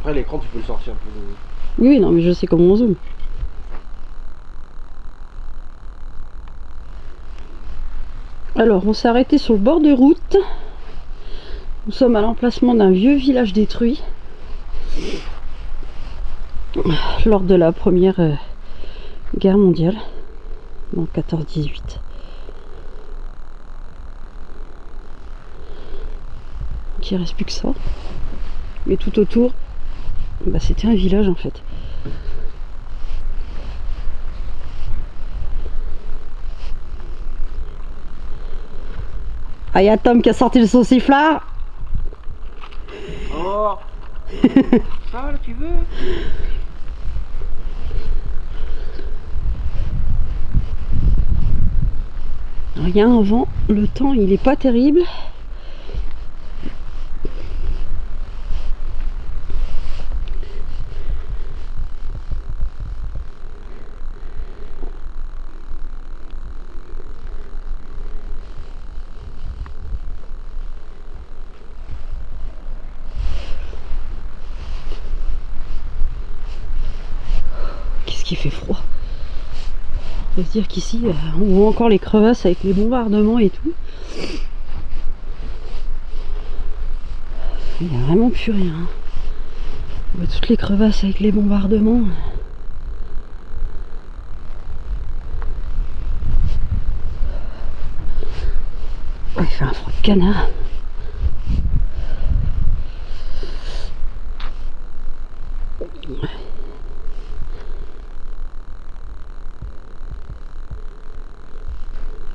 Après, l'écran, tu peux le sortir un peu. Oui, non, mais je sais comment on zoome. Alors, on s'est arrêté sur le bord de route. Nous sommes à l'emplacement d'un vieux village détruit lors de la première guerre mondiale, en 14-18. Donc il reste plus que ça. Mais tout autour, bah, c'était un village en fait. Ah, y a Tom qui a sorti le sauciflard. Oh. Ça, là, tu veux? Rien avant, le temps il est pas terrible. Qu'est-ce qui fait froid? On peut se dire qu'ici on voit encore les crevasses avec les bombardements et tout. Il n'y a vraiment plus rien. On voit toutes les crevasses avec les bombardements. Oh, il fait un froid de canard.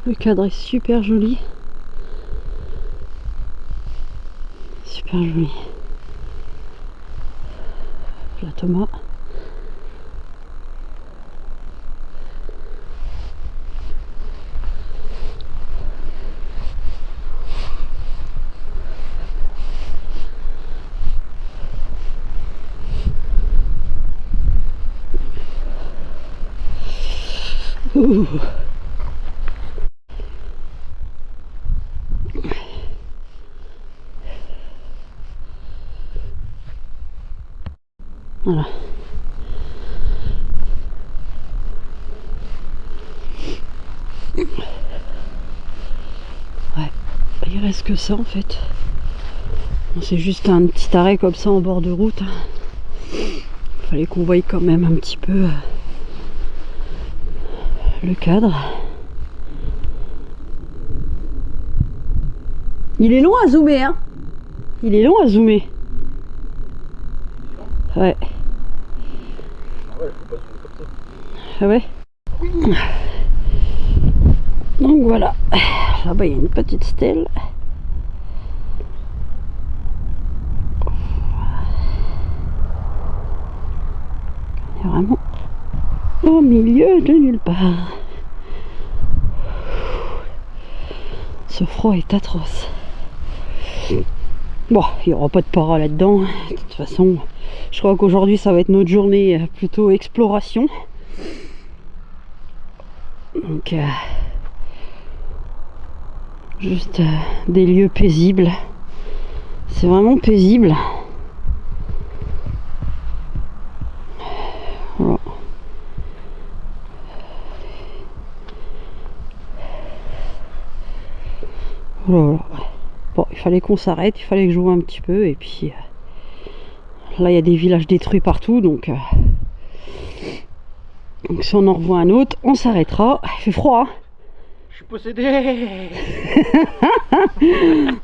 Le cadre est super joli. Super joli. La tomate. Ouh. Voilà. Ouais, il reste que ça en fait. Bon, c'est juste un petit arrêt comme ça en bord de route. Fallait qu'on voie quand même un petit peu le cadre. Il est long à zoomer, hein. Il est long à zoomer. Ouais. Ah ouais, faut pas zoomer comme ça. Ah ouais. Donc voilà. Là-bas il y a une petite stèle. On est vraiment au milieu de nulle part. Ce froid est atroce. Bon, il n'y aura pas de para là-dedans. De toute façon, je crois qu'aujourd'hui ça va être notre journée plutôt exploration. Donc, juste des lieux paisibles. C'est vraiment paisible. Voilà. Voilà. Bon, il fallait qu'on s'arrête, il fallait que je joue un petit peu et puis là il y a des villages détruits partout donc si on en revoit un autre, on s'arrêtera. Il fait froid. Hein. Je suis possédé.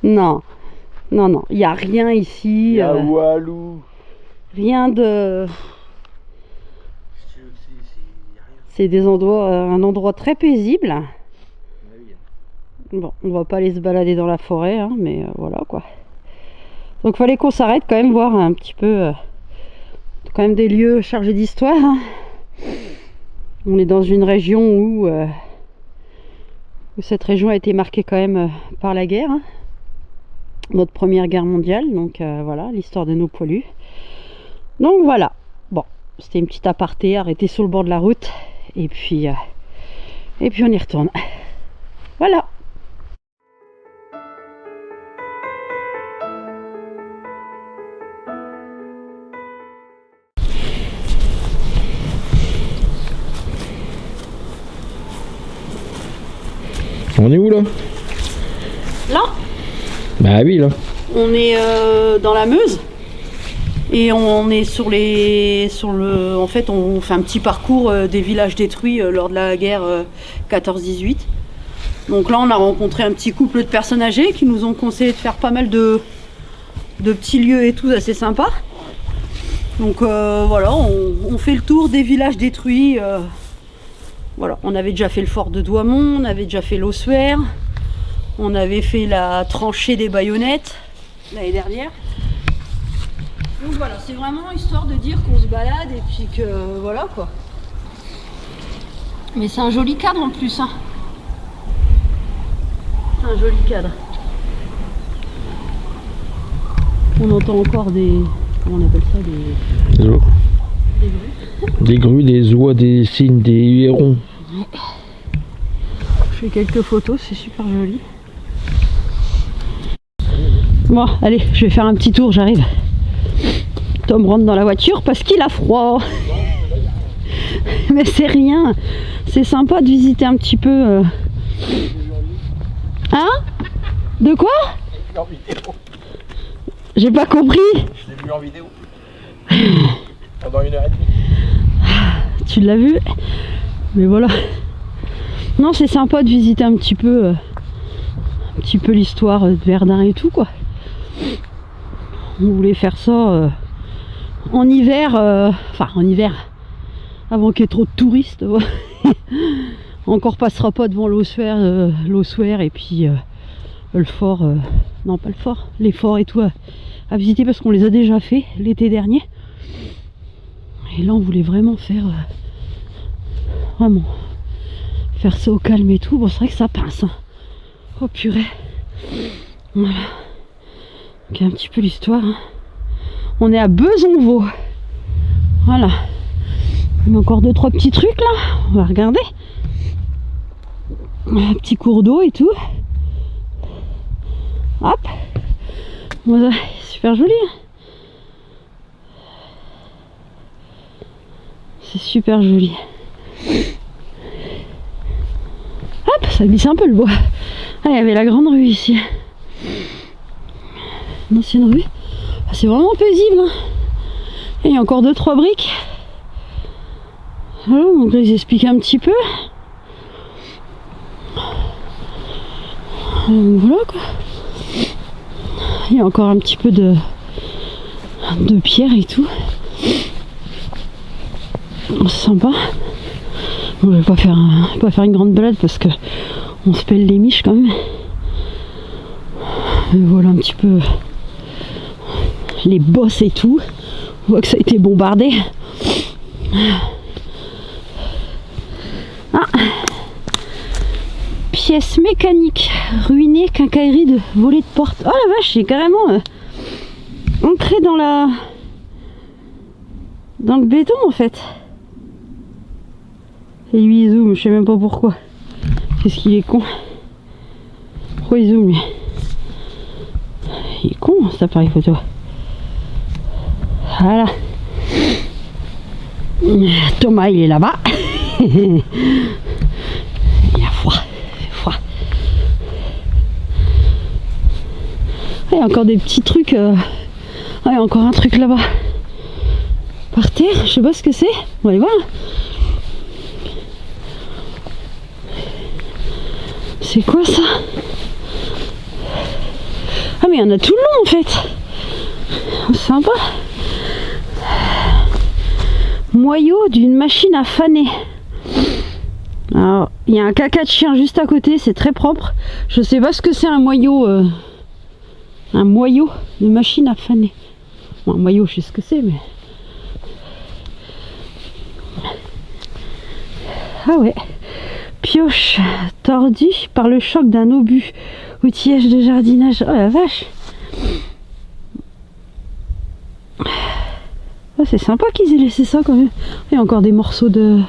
Non, non, non, il n'y a rien ici. Walou. Rien de. C'est des endroits, un endroit très paisible. Bon, on va pas aller se balader dans la forêt, hein, mais voilà quoi. Donc fallait qu'on s'arrête quand même voir un petit peu, quand même des lieux chargés d'histoire. Hein. On est dans une région où cette région a été marquée quand même par la guerre, hein. Notre première guerre mondiale, donc voilà l'histoire de nos poilus. Donc voilà, bon, c'était une petite aparté arrêtée sur le bord de la route et puis on y retourne. Voilà. On est où là? Là, Bah oui là. on est dans la Meuse. Et on est en fait, on fait un petit parcours des villages détruits lors de la guerre 14-18. Donc là, on a rencontré un petit couple de personnes âgées qui nous ont conseillé de faire pas mal de petits lieux et tout assez sympas. Donc voilà, on fait le tour des villages détruits. Voilà, on avait déjà fait le fort de Douaumont, on avait déjà fait l'Ossuaire, on avait fait la tranchée des baïonnettes l'année dernière. Donc voilà, c'est vraiment histoire de dire qu'on se balade et puis que voilà quoi. Mais c'est un joli cadre en plus, hein. C'est un joli cadre. On entend encore des... Comment on appelle ça? Des grues. Des grues, des oies, des cygnes, des hérons. Je fais quelques photos, c'est super joli. Bon, allez, je vais faire un petit tour, j'arrive. Tom rentre dans la voiture parce qu'il a froid. Mais c'est rien. C'est sympa de visiter un petit peu. Hein? De quoi? J'ai pas compris. Je l'ai vu en vidéo. Pendant 1h30. Tu l'as vu? Mais voilà. Non, c'est sympa de visiter un petit peu l'histoire de Verdun et tout quoi. On voulait faire ça en hiver, enfin en hiver, avant qu'il y ait trop de touristes. Encore passera pas devant l'Ossuaire et puis le fort, non pas le fort, les forts et tout à visiter parce qu'on les a déjà fait l'été dernier. Et là on voulait vraiment faire ça au calme et tout. Bon, c'est vrai que ça pince, hein. Oh purée. Voilà. Donc un petit peu l'histoire, hein. On est à Besonvaux. Voilà. Il y a encore 2-3 petits trucs là. On va regarder. Un petit cours d'eau et tout. Hop. Voilà. Super joli. C'est super joli. Hop, ça glisse un peu le bois. Ah, il y avait la grande rue ici. Une ancienne rue. Ah, c'est vraiment paisible, hein. Et il y a encore 2-3 briques. Voilà, donc là ils expliquent un petit peu. Donc voilà quoi. Il y a encore un petit peu de pierre et tout. C'est sympa. On va pas faire une grande balade parce que on se pèle les miches quand même. Et voilà un petit peu les bosses et tout. On voit que ça a été bombardé. Ah. Pièces mécaniques ruinées, quincaillerie de volets de porte. Oh la vache, c'est carrément ancré dans le béton en fait. Et lui il zoome, je sais même pas pourquoi. Qu'est-ce qu'il est con. Pourquoi il zoome lui? Il est con cet appareil photo. Voilà. Thomas il est là-bas. Il a froid. Il y a encore des petits trucs. Ah, il y a encore un truc là-bas. Par terre, je sais pas ce que c'est. On va aller voir. C'est quoi ça? Ah mais il y en a tout le long en fait. C'est sympa. Moyau d'une machine à faner. Alors, il y a un caca de chien juste à côté, c'est très propre. Je sais pas ce que c'est un moyau de machine à faner. Bon, un moyau, je sais ce que c'est, mais... Ah ouais. Pioche tordue par le choc d'un obus. Outillage de jardinage. Oh la vache. Oh, c'est sympa qu'ils aient laissé ça quand même. Il y a encore des morceaux de...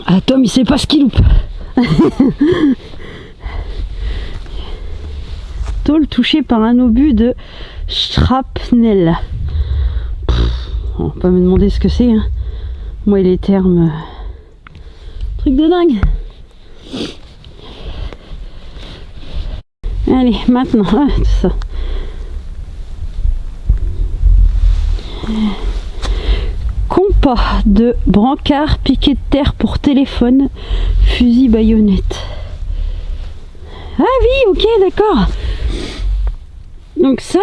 Ah, Tom, il sait pas ce qu'il loupe. Tôle touchée par un obus de shrapnel. On va pas me demander ce que c'est, hein. Moi et les termes... Truc de dingue. Allez, maintenant, ah, tout ça. Compas de brancard, piquet de terre pour téléphone, fusil baïonnette. Ah oui, ok, d'accord. Donc ça...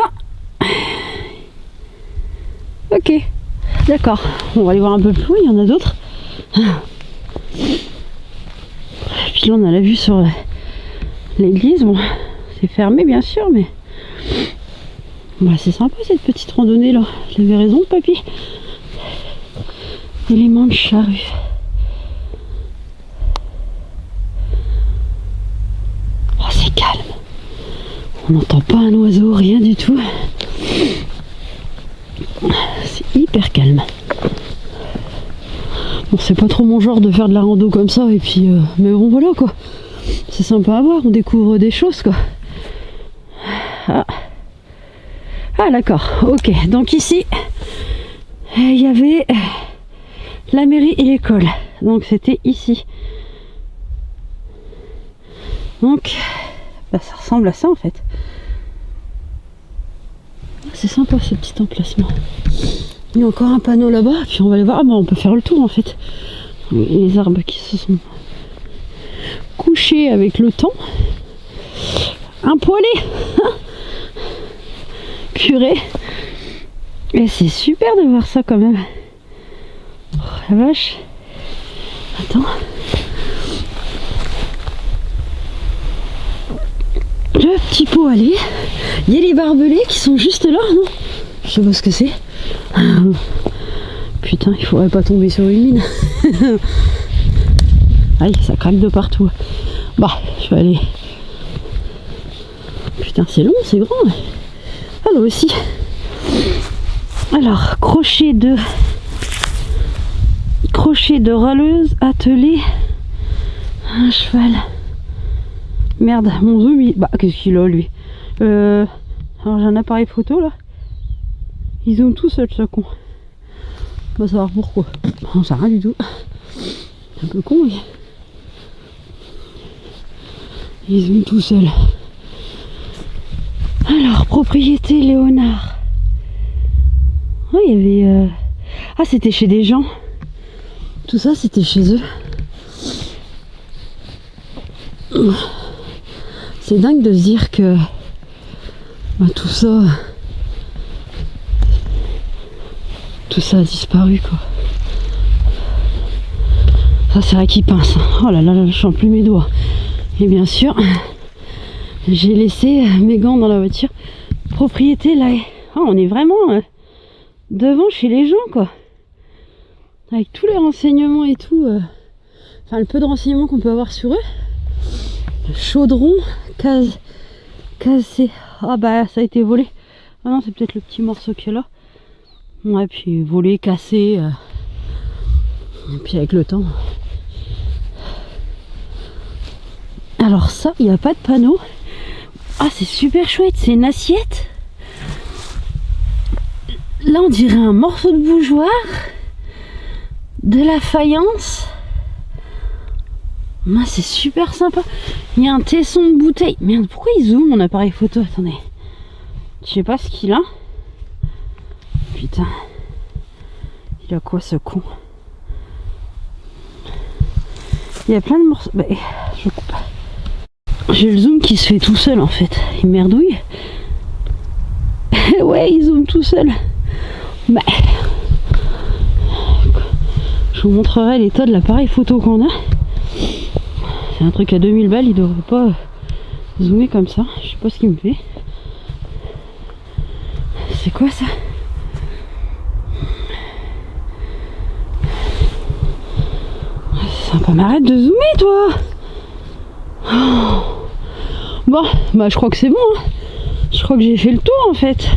Ok, d'accord. On va aller voir un peu plus loin, il y en a d'autres. Puis là, on a la vue sur l'église. Bon, c'est fermé, bien sûr, mais... Bah, c'est sympa, cette petite randonnée, là. J'avais raison, papy. Élément de charrue. Oh, c'est calme. On n'entend pas un oiseau, rien du tout. C'est hyper calme. Bon, c'est pas trop mon genre de faire de la rando comme ça, et puis... mais bon, voilà, quoi. C'est sympa à voir, on découvre des choses, quoi. Ah, ah d'accord, ok. Donc ici, il y avait... la mairie et l'école, donc c'était ici. Donc bah, ça ressemble à ça en fait. C'est sympa ce petit emplacement. Il y a encore un panneau là-bas, puis on va aller voir. Ah, bah, on peut faire le tour en fait. Les arbres qui se sont couchés avec le temps. Un poêlé. Purée. Et c'est super de voir ça quand même. Oh, la vache. Attends. Le petit pot allé. Il y a les barbelés qui sont juste là, non? Je sais pas ce que c'est. Putain, il faudrait pas tomber sur une mine. Aïe, ça craque de partout. Bah, je vais aller. Putain, c'est long, c'est grand. Ah, là aussi. Alors, crochet de râleuse attelé un cheval. Merde, mon zoom il... Bah qu'est-ce qu'il a lui. Alors j'ai un appareil photo là. Ils zoome tout seul ce con. On va savoir pourquoi. On sait rien du tout. C'est un peu con oui. Ils zooment tout seul. Alors propriété Léonard. Oh il y avait... Ah c'était chez des gens. Tout ça c'était chez eux. C'est dingue de se dire que bah, tout ça a disparu quoi. Ça c'est vrai qu'il pince. Oh là là, je sens plus mes doigts. Et bien sûr, j'ai laissé mes gants dans la voiture. Propriété là. Oh, on est vraiment devant chez les gens quoi. Avec tous les renseignements et tout. Enfin le peu de renseignements qu'on peut avoir sur eux. Chaudron, cassé. Ah bah ça a été volé. Ah non, c'est peut-être le petit morceau qu'il y a là. Ouais, puis volé, cassé. Et puis avec le temps. Alors ça, il n'y a pas de panneau. Ah, c'est super chouette, c'est une assiette. Là, on dirait un morceau de bougeoir. De la faïence. Ah, c'est super sympa. Il y a un tesson de bouteille. Merde, pourquoi il zoome mon appareil photo? Attendez. Je sais pas ce qu'il a. Putain. Il a quoi ce con? Il y a plein de morceaux. Bah, je coupe. J'ai le zoom qui se fait tout seul en fait. Il merdouille. Ouais, il zoome tout seul. Bah. Je vous montrerai l'état de l'appareil photo qu'on a. C'est un truc à 2000 balles, il devrait pas zoomer comme ça. Je sais pas ce qu'il me fait. C'est quoi ça? C'est sympa, mais arrête de zoomer toi. Oh. Bon, bah je crois que c'est bon. Hein. Je crois que j'ai fait le tour en fait.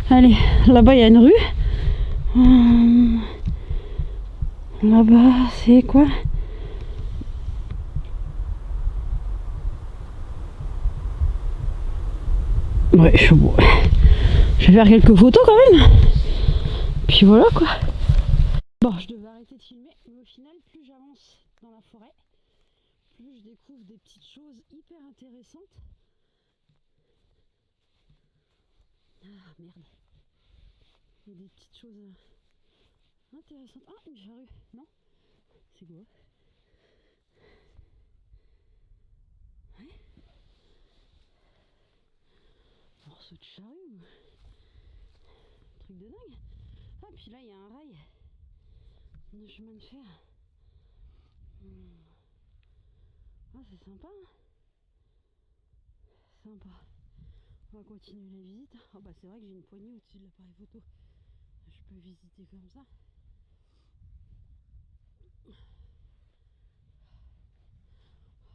Allez, là-bas il y a une rue. Là-bas, c'est quoi? Ouais, je vais faire quelques photos quand même. Puis voilà quoi. Bon, je devais arrêter de filmer, mais au final, plus j'avance dans la forêt, plus je découvre des petites choses hyper intéressantes. Ah merde. Il y a des petites choses intéressantes. Ah, une charrue. Non? C'est quoi? Ouais. Un morceau de charrue. Truc de dingue. Ah, puis là, il y a un rail de chemin de fer. Ah, c'est sympa. Hein, sympa. On va continuer la visite. Oh, bah, c'est vrai que j'ai une poignée au-dessus de l'appareil photo. Je peux visiter comme ça.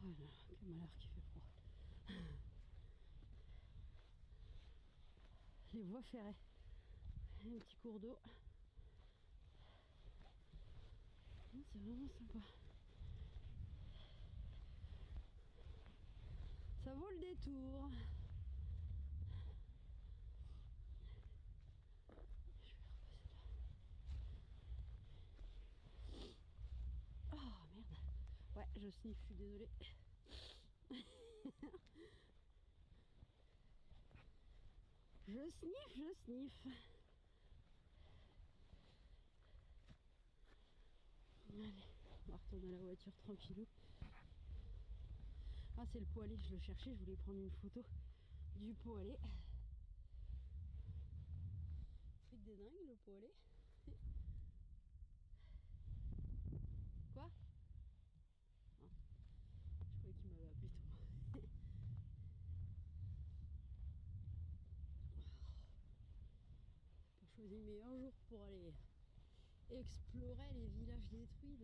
Oh là là, quel malheur qui fait froid. Les voies ferrées. Un petit cours d'eau. C'est vraiment sympa. Ça vaut le détour. Je vais repasser là. Oh merde. Ouais, je sniffe, je suis désolée. Je sniffe. Allez, on va retourner à la voiture tranquillou. Ah, c'est le poêlé, je le cherchais, je voulais prendre une photo du poêlé. Truc de dingue, le poêlé. Quoi? Ah, je croyais qu'il m'avait appelé Thomas. Pas choisi le meilleur jour pour aller explorer les villages détruits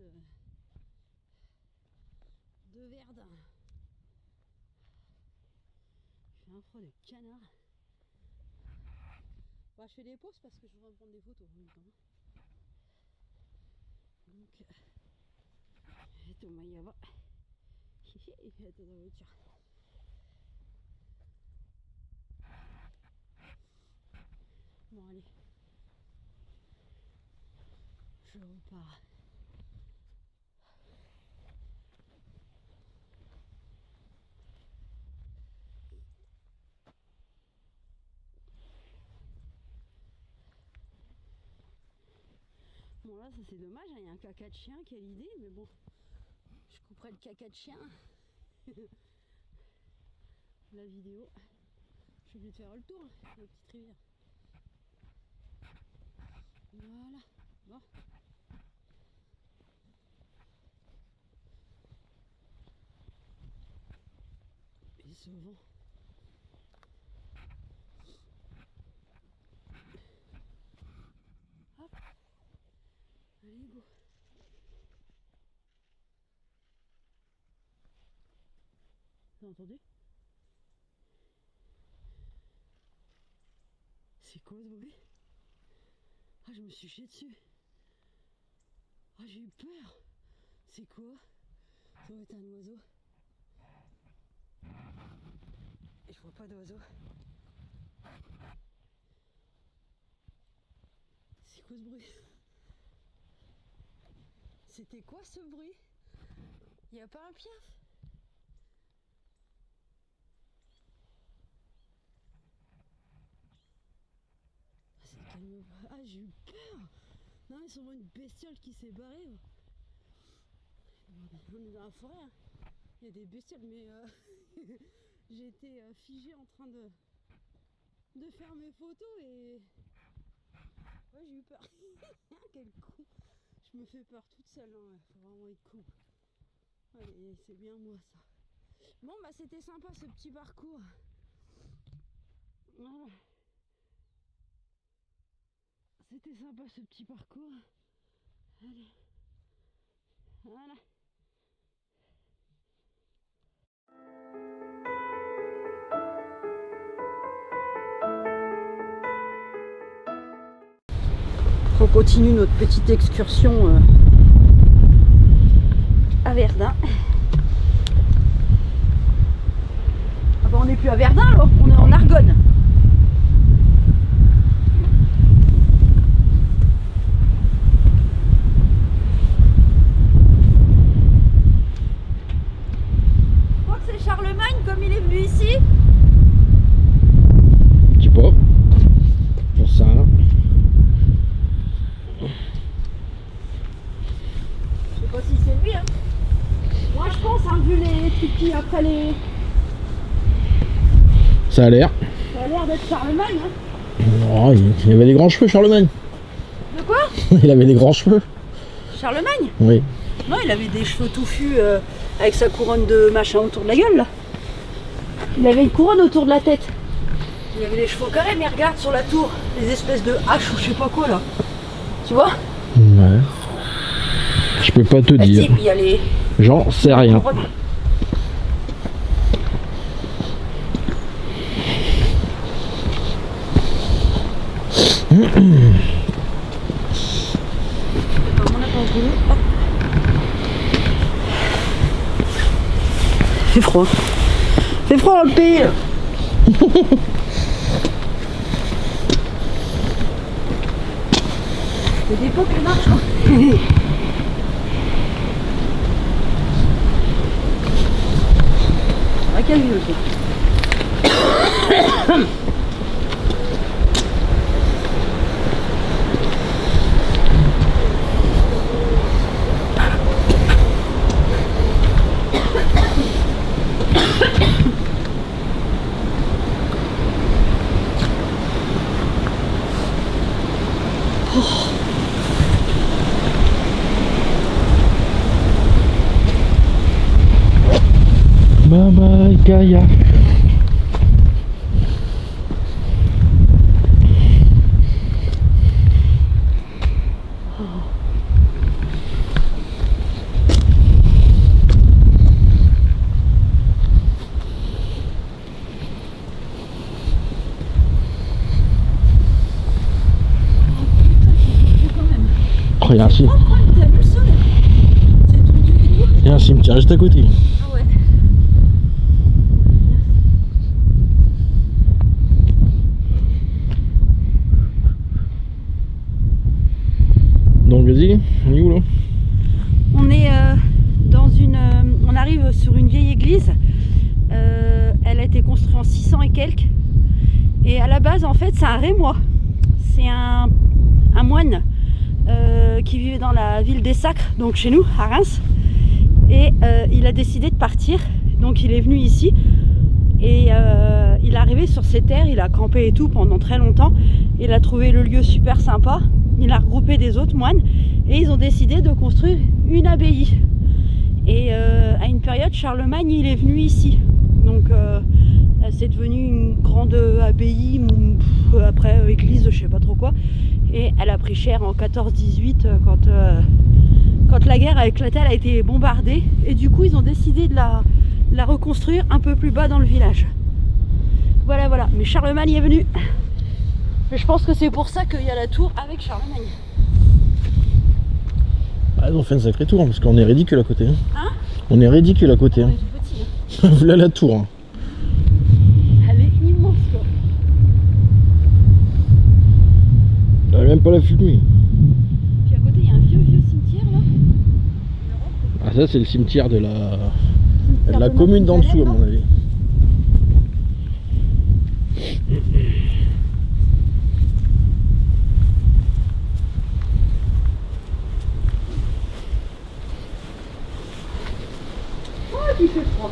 de Verdun. Il fait un froid de canard. Bah, je fais des pauses parce que je voudrais me prendre des photos en même temps. Donc, Thomas y va. Il est dans la voiture. Bon, allez. Je repars. Bon là ça c'est dommage, il y a un caca de chien, quelle idée, mais bon, je couperai le caca de chien. La vidéo. Je suis obligée de faire le tour, la petite rivière. Voilà, bon. Et ce vent. Hop. Allez, go. T'as entendu? C'est quoi ce bruit? Ah, je me suis chié dessus. Ah, j'ai eu peur. C'est quoi? Ça doit être un oiseau. Et je vois pas d'oiseau. C'est quoi ce bruit? C'était quoi ce bruit? Y a pas un piaf? Ah, j'ai eu peur. Non, c'est sûrement une bestiole qui s'est barrée. On est dans la forêt, hein. Il y a des bestioles, mais j'ai été figée en train de faire mes photos et ouais, j'ai eu peur. Quel con. Je me fais peur toute seule, hein. Faut vraiment être con. Allez, c'est bien moi ça. Bon bah c'était sympa ce petit parcours. Voilà. C'était sympa ce petit parcours. Allez. Voilà. On continue notre petite excursion à Verdun. Ah bah on n'est plus à Verdun alors, on est en Argonne. Je crois que c'est Charlemagne comme il est venu ici. Je sais pas. vu les tipis après les... Ça a l'air. Ça a l'air d'être Charlemagne, hein. Oh, il avait des grands cheveux, Charlemagne. De quoi? Il avait des grands cheveux. Charlemagne? Oui. Non, il avait des cheveux touffus avec sa couronne de machin autour de la gueule, là. Il avait une couronne autour de la tête. Il avait les cheveux carrés, mais regarde sur la tour, les espèces de haches ou je sais pas quoi, là. Tu vois? Ouais. Je peux pas te dire. Il y a les... J'en sais rien. C'est froid. C'est froid dans le pays. C'est des pots qui marchent. Ah, quel vieux aussi. Mama Gaia. Oh, il y a un cimetière. Il y a un cimetière juste à côté. Ah ouais. Donc vas-y, on est où là? On est dans une... on arrive sur une vieille église. Elle a été construite en 600 et quelques. Et à la base, en fait, c'est un Rémois. C'est un moine qui vivait dans la ville des Sacres, donc chez nous, à Reims. Et il a décidé de partir. Donc il est venu ici. Et il est arrivé sur ces terres, il a campé et tout pendant très longtemps. Il a trouvé le lieu super sympa. Il a regroupé des autres moines. Et ils ont décidé de construire une abbaye. Et à une période, Charlemagne, il est venu ici. Donc c'est devenu une grande abbaye, après église, je sais pas trop quoi. Et elle a pris cher en 14-18 quand la guerre a éclaté, elle a été bombardée. Et du coup, ils ont décidé de la reconstruire un peu plus bas dans le village. Voilà, voilà. Mais Charlemagne est venu. Et je pense que c'est pour ça qu'il y a la tour avec Charlemagne. Ah, ils ont fait une sacrée tour, parce qu'on est ridicule à côté. Hein? On est ridicule à côté. On Hein. est tout petit, hein. Voilà la tour. Hein. Elle est immense, quoi. J'arrive même pas à la filmer. Puis à côté, il y a un vieux cimetière, là. Ah, ça c'est le cimetière de la commune d'en dessous, à mon avis. Oh, il fait froid.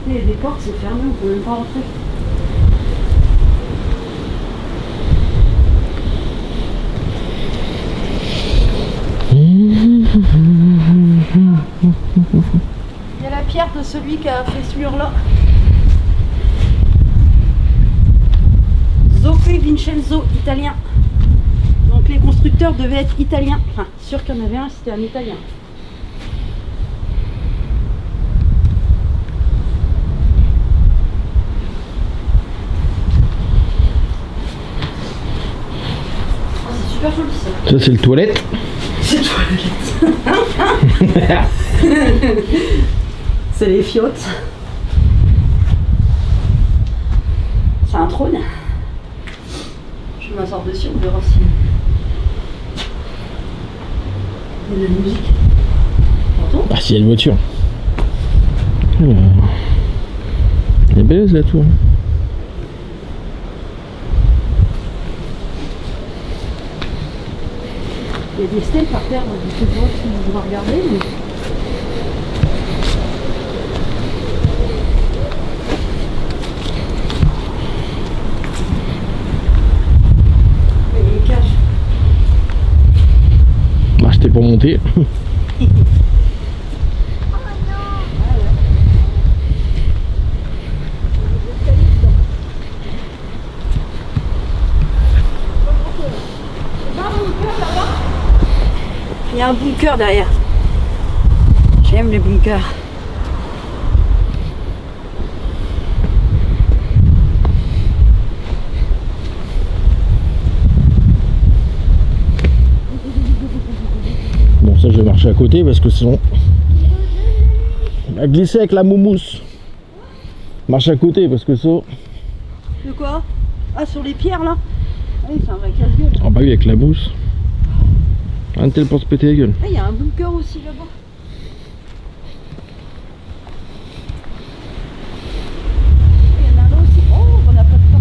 Les portes, c'est fermé, on peut même pas rentrer. Il y a la pierre de celui qui a fait ce mur-là. Zoppe Vincenzo, italien. Donc les constructeurs devaient être italiens. Enfin, sûr qu'il y en avait un, c'était un italien. Oh, c'est super joli ça. Ça c'est le toilette. C'est toilette. C'est les fiottes. C'est un trône. Je vais m'asseoir dessus, on verra si. Il y a de la musique. Pardon? Ah, s'il y a une voiture. Elle est belle la tour. Il y a des stèles par terre, je sais pas si vous va regarder, mais... Il y a des cages. Bah, c'était pour monter. Il y a un bunker derrière. J'aime les bunkers. Bon, ça je vais marcher à côté parce que sinon on va glisser avec la moumousse. Marche à côté parce que ça. De quoi? Ah, sur les pierres là? Oui, c'est un vrai casse-gueule. Ah bah oui, avec la mousse. Un tel pour se péter la gueule. Ah, il y a un bunker aussi là-bas. Il y en a là aussi. Oh, on n'a pas de temps.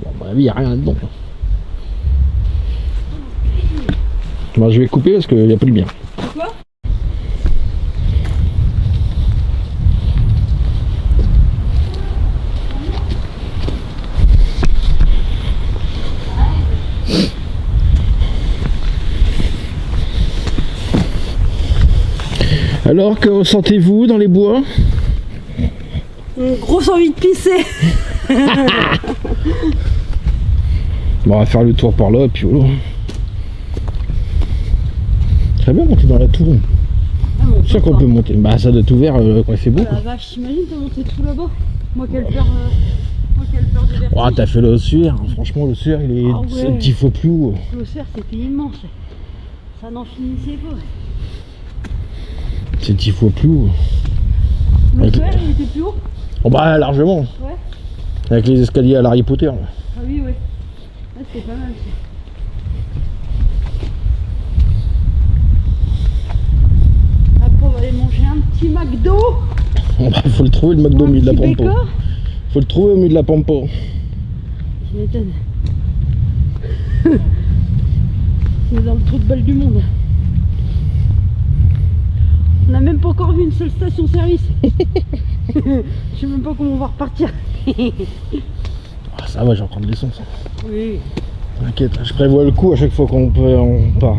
Bon, à mon avis, il n'y a rien là-dedans. Bon, je vais couper parce qu'il n'y a plus de bien. Quoi? Alors, que ressentez-vous dans les bois? Une grosse envie de pisser. Bon, on va faire le tour par là et puis voilà. Très bien monter dans la tour. Ah, bon, C'est sûr qu'on peut monter. Bah, ça doit être ouvert quand il fait beau. Oh la vache, t'imagines de monter tout là-bas? Moi quelle peur de vertige. Oh, t'as fait l'ossuaire. Franchement, l'ossuaire il est Ah ouais. 10 fois plus haut. L'ossuaire c'était immense. Ça n'en finissait pas. C'est 10 fois plus haut. L'ossuaire il était plus haut? Oh, bah, largement. Ouais. Avec les escaliers à l'Harry Potter. Là. Ah oui, ouais. Là c'était pas mal ça. Après on va aller manger un petit McDo. Oh, bah, faut le trouver le McDo au milieu de la petit pampa. bécor. Faut le trouver au milieu de la pampa. Je m'étonne. C'est dans le trou de balle du monde. On n'a même pas encore vu une seule station-service. Je sais même pas comment on va repartir. Ah, ça va, j'ai encore de l'essence. Oui. T'inquiète, je prévois le coup à chaque fois qu'on part.